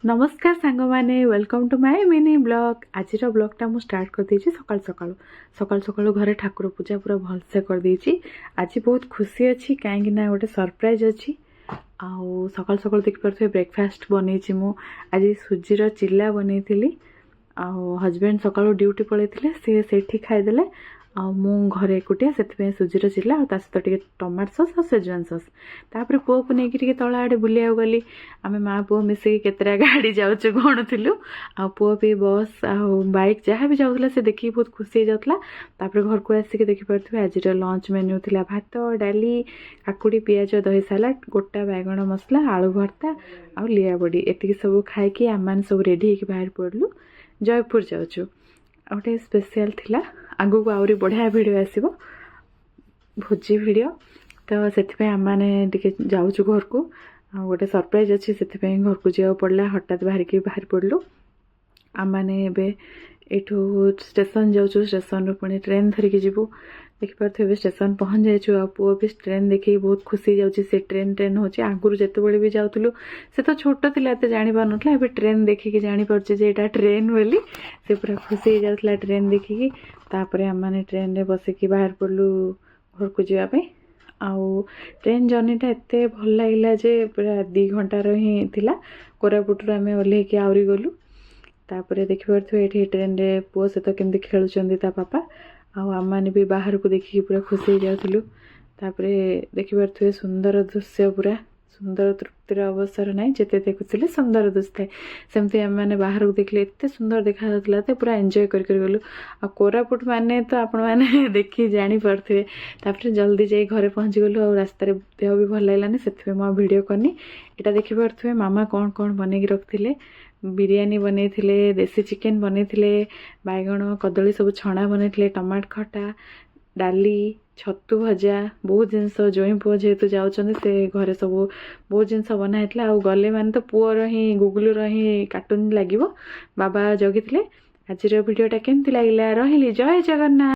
नमस्कार सांग माने welcome to my mini blog. आज ब्लॉगटा मुझे स्टार्ट कर देछि सकाल सकाल सकाल सकाल घरे ठाकुर पूजा पूरा भलसे कर देछि। आज बहुत खुशी अच्छी कहीं ना गोटे सरप्राइज अच्छी। आउ सकाल सकाल देख पारे ब्रेकफास्ट बनई मु आज सुजीर चिल्ला बनई आउ हजबैंड सकाल ड्यूटी पलैते सी सेठी खाईदे मु घरे एकुटिया से सुजीर चिल्ला और सहित टे टमाटो सस और सेजवान सस तापर पुओ को लेकिन तल आड़े बुलिया गली आम माँ पुओ मिसिक केतरा गाड़ी जाऊँ गणुलु आ पुओ भी बस आ बाइक जहाँ भी जाऊला से देखिए बहुत खुशी हो जाता। तापर घर को आसिक देखिपे आज लंच मेन्यू थी भात डाली काकुड़ी पियाज दही सालाड गोटा बैगण मसला आलू भर्ता आ लिया बड़ी एति सब खाई आम मैंने सब रेडी हो बाहर पड़लु जयपुर जाऊँ गोटे स्पेशल थिला आगू को आहरी बढ़िया वीडियो आसीबो भोजी वीडियो तो से आम मैंने जाऊँ घर को गोटे सरप्राइज अच्छी से घर को जा पड़ा हठात बाहर पड़लु आम मैंने एठू स्टेशन जाऊँ स्टेशन रू पुणी ट्रेन धरिकी जीवु देखिपे स्टेशन पहुँच जाइए पुओ भी ट्रेन देखिए बहुत खुशी जाऊँगी से ट्रेन हो आगुरी जिते भी जाऊँ से तो छोट थी एत जानी पार ना ए ट्रेन देखिकी जापे यहाँ ट्रेन बोली से पूरा खुशी हो जाता ट्रेन देखिकी तापर आम मैंने ट्रेन रे बसिकी बाहर पड़लु घर को जावाई आउ ट्रेन जर्नीटा एत भल लगे जे पूरा 2 घंटार ही थिला कोरापुट आम ओह्लैक आहरी गलु तापर देखिपे ये ट्रेन रे पुओ सहित केमती खेलुंट ता पापा आम मैंने भी बाहर को देखिकी पूरा खुशी हो जाऊँ तापर देखिपे सुंदर दृश्य पूरा सुंदर तृप्तिर अवसर ना जिते देखुले सुंदर दृश्य सेमती आम मैंने बाहर को देखले एत सुंदर देखा तो पूरा एंजॉय कर गलु आ कोरापुट माने तो आपण मैंने देखी जानी पारे तापर जल्दी जाई घरे पहुँची गलु और रास्तार देह भी भल लगलानी से मुझे वीडियो करनी यहाँ देखिपे मामा कौन कौन बनई रखिले बिरयानी बनई देसी चिकेन बनई बैगण कदली सब छणा बनई टमाटो खटा डाली छतु भजा बहुत जिनस जोई पुओ जेहेतु जाऊँ से घरे सब बहुत जिनस बनाई आ गले मैंने तो पुओर ही गुगुलुर ही कार्टून लगे बाबा जगी आज भिडियोटा केमती लगे रही जय जगन्नाथ।